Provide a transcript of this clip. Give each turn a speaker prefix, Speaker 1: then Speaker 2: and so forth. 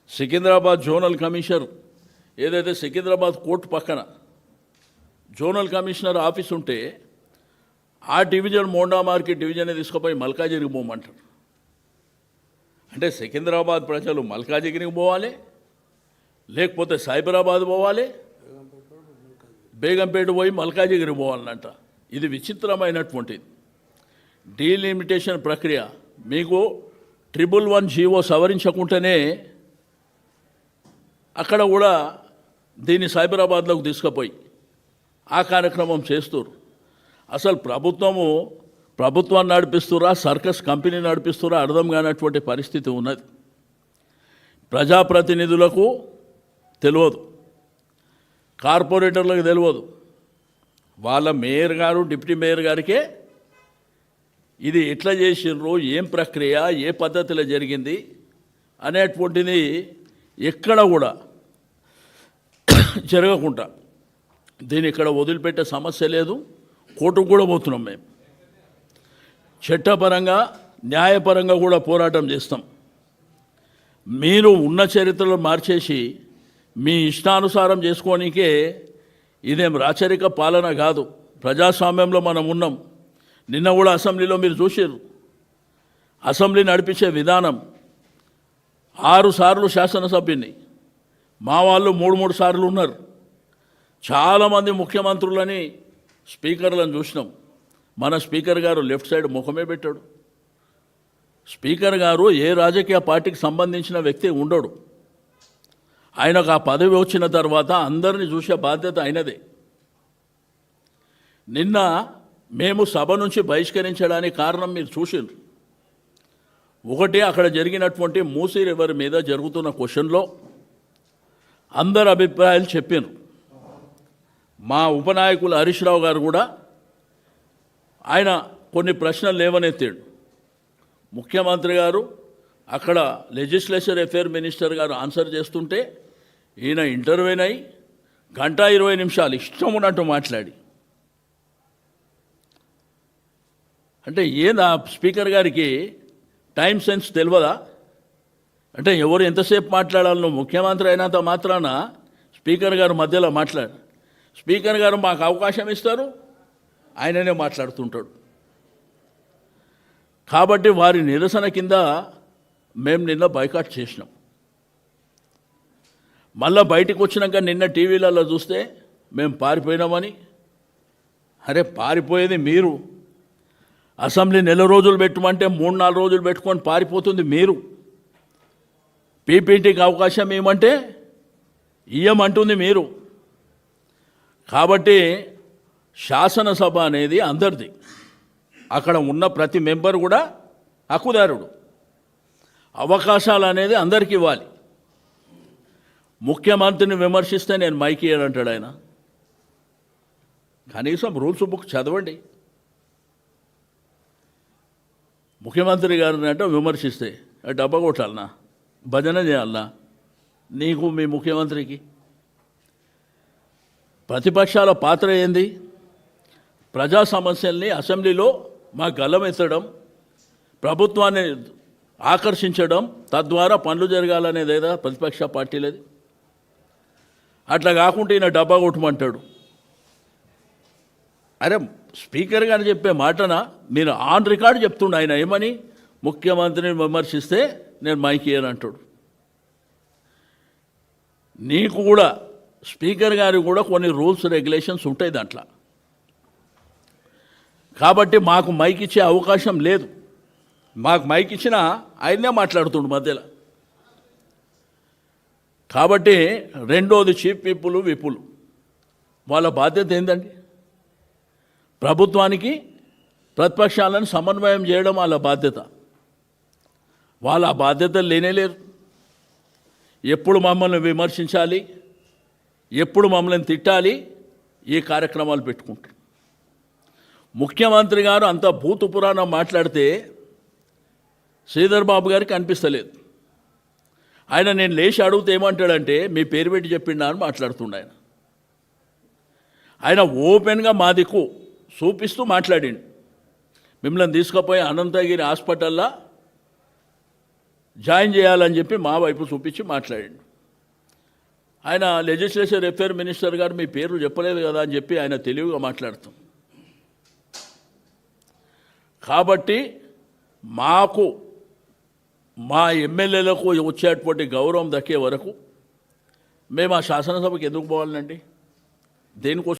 Speaker 1: Secunderabad zonal commissioner ఏదైతే Secunderabad court పక్కన zonal commissioner office ఉంటే ఆ డివిజన్ మోండా మార్కెట్ డివిజన్ తీసుకుపోయి మల్కాజిగిరికి పోమంటారు. అంటే సికింద్రాబాద్ ప్రజలు మల్కాజిగిరికి పోవాలి, లేకపోతే సైబరాబాద్ పోవాలి, బేగంపేట పోయి మల్కాజిగిరి పోవాలంట. ఇది విచిత్రమైనటువంటిది డీలిమిటేషన్ ప్రక్రియ. మీకు 111 జీవో సవరించకుంటేనే అక్కడ కూడా దీన్ని సైబరాబాద్లోకి తీసుకుపోయి ఆ కార్యక్రమం చేస్తారు. అసలు ప్రభుత్వాన్ని నడిపిస్తురా, సర్కస్ కంపెనీ నడిపిస్తురా అర్థం కానటువంటి పరిస్థితి ఉన్నది. ప్రజాప్రతినిధులకు తెలియదు, కార్పొరేటర్లకు తెలియదు, వాళ్ళ మేయర్ గారు డిప్యూటీ మేయర్ గారికే ఇది ఎట్లా చేసిర్రు, ఏం ప్రక్రియ, ఏ పద్ధతిలో జరిగింది అనేటువంటిది ఎక్కడ కూడా జరగకుండా దీన్ని ఇక్కడ వదిలిపెట్టే సమస్య లేదు. కోర్టుకు కూడా పోతున్నాం మేము. చట్టపరంగా న్యాయపరంగా కూడా పోరాటం చేస్తాం. మీరు ఉన్న చరిత్రలో మార్చేసి మీ ఇష్టానుసారం చేసుకోనికే ఇదేం రాచరిక పాలన కాదు. ప్రజాస్వామ్యంలో మనం ఉన్నాం. నిన్న కూడా అసెంబ్లీలో మీరు చూసారు, అసెంబ్లీ నడిపించే విధానం. 6 సార్లు శాసనసభ్యుని, మా వాళ్ళు 3 సార్లు ఉన్నారు. చాలామంది ముఖ్యమంత్రులని స్పీకర్లను చూసినాం. మన స్పీకర్ గారు లెఫ్ట్ సైడ్ ముఖమే పెట్టాడు. స్పీకర్ గారు ఏ రాజకీయ పార్టీకి సంబంధించిన వ్యక్తి ఉండడు. ఆయనకు ఆ పదవి వచ్చిన తర్వాత అందరినీ చూసే బాధ్యత ఆయనదే. నిన్న మేము సభ నుంచి బహిష్కరించడానికి కారణం మీరు చూసిండ్రు. ఒకటి, అక్కడ జరిగినటువంటి మూసీ రివర్ మీద జరుగుతున్న క్వశ్చన్లో అందరు అభిప్రాయాలు చెప్పారు. మా ఉపనాయకులు హరీష్ రావు గారు కూడా ఆయన కొన్ని ప్రశ్నలు లేవనెత్తాడు. ముఖ్యమంత్రి గారు అక్కడ లెజిస్లేచర్ అఫేర్ మినిస్టర్ గారు ఆన్సర్ చేస్తుంటే ఈయన ఇంటర్వ్యూన్ అయ్యి 1:20 నిమిషాలు ఇష్టం ఉన్నట్టు మాట్లాడి, అంటే ఏందా స్పీకర్ గారికి టైం సెన్స్ తెలియదా? అంటే ఎవరు ఎంతసేపు మాట్లాడాలను? ముఖ్యమంత్రి అయినంత మాత్రాన స్పీకర్ గారు మధ్యలో మాట్లాడు. స్పీకర్ గారు మాకు అవకాశం ఇస్తారు, ఆయననే మాట్లాడుతుంటాడు. కాబట్టి వారి నిరసన కింద మేము నిన్న బైకాట్ చేసినాం. మళ్ళీ బయటకు వచ్చినాక నిన్న టీవీలలో చూస్తే మేము పారిపోయినామని. అరే పారిపోయేది మీరు. అసెంబ్లీ నెల రోజులు పెట్టమంటే 3-4 రోజులు పెట్టుకొని పారిపోతుంది మీరు. పీపీటీకి అవకాశం ఏమంటే ఇయ్యమంటుంది మీరు. కాబట్టి శాసనసభ అనేది అందరిది. అక్కడ ఉన్న ప్రతి మెంబర్ కూడా హక్కుదారుడు. అవకాశాలు అనేది అందరికీ ఇవ్వాలి. ముఖ్యమంత్రిని విమర్శిస్తే నేను మైక్ ఇయ్యానంటాడు ఆయన. కనీసం రూల్స్ బుక్ చదవండి. ముఖ్యమంత్రి గారిని అంటే విమర్శిస్తే డబ్బా కొట్టాలనా, భజన చేయాలనా నీకు మీ ముఖ్యమంత్రికి? ప్రతిపక్షాల పాత్ర ఏంది? ప్రజా సమస్యల్ని అసెంబ్లీలో మా గల్లమెత్తడం, ప్రభుత్వాన్ని ఆకర్షించడం, తద్వారా పనులు జరగాలనేది ఏదా ప్రతిపక్ష పార్టీలది. అట్లా కాకుండా ఈయన డబ్బా కొట్టమంటాడు. అరే స్పీకర్ గారు చెప్పే మాటన మీరు ఆన్ రికార్డు చెప్తుండే ఆయన ఏమని, ముఖ్యమంత్రిని విమర్శిస్తే నేను మైక్ ఇయ్యనంటాడు. నీకు కూడా స్పీకర్ గారికి కూడా కొన్ని రూల్స్ రెగ్యులేషన్స్ ఉంటాయి దాంట్లో. కాబట్టి మాకు మైక్ ఇచ్చే అవకాశం లేదు. మాకు మైక్ ఇచ్చినా ఆయనే మాట్లాడుతుండు మధ్యలో. కాబట్టి రెండోది చీఫ్ విప్పులు వాళ్ళ బాధ్యత ఏందండి? ప్రభుత్వానికి ప్రతిపక్షాలను సమన్వయం చేయడం వాళ్ళ బాధ్యత. వాళ్ళ బాధ్యతలు లేనేలేరు. ఎప్పుడు మమ్మల్ని విమర్శించాలి, ఎప్పుడు మమ్మల్ని తిట్టాలి, ఈ కార్యక్రమాలు పెట్టుకుంటారు. ముఖ్యమంత్రి గారు అంత భూత పురాణం మాట్లాడితే శ్రీధర్ బాబు గారికి అనిపిస్తలేదు. ఆయన నేను లేచి అడిగితే ఏమంటాడంటే మీ పేరు పెట్టి చెప్పిండా అని మాట్లాడుతుండ ఆయన. ఆయన ఓపెన్గా మా దిక్కు చూపిస్తూ మాట్లాడిండు. మిమ్మల్ని తీసుకుపోయి అనంతగిరి హాస్పిటల్లో జాయిన్ చేయాలని చెప్పి మా వైపు చూపించి మాట్లాడండి. ఆయన లెజిస్లేచర్ అఫేర్ మినిస్టర్ గారు మీ పేరు చెప్పలేదు కదా అని చెప్పి ఆయన తెలివిగా మాట్లాడతాం. కాబట్టి మాకు మా ఎమ్మెల్యేలకు వచ్చేటువంటి గౌరవం దక్కే వరకు మేము ఆ శాసనసభకి ఎందుకు పోవాలండి? దేనికోసం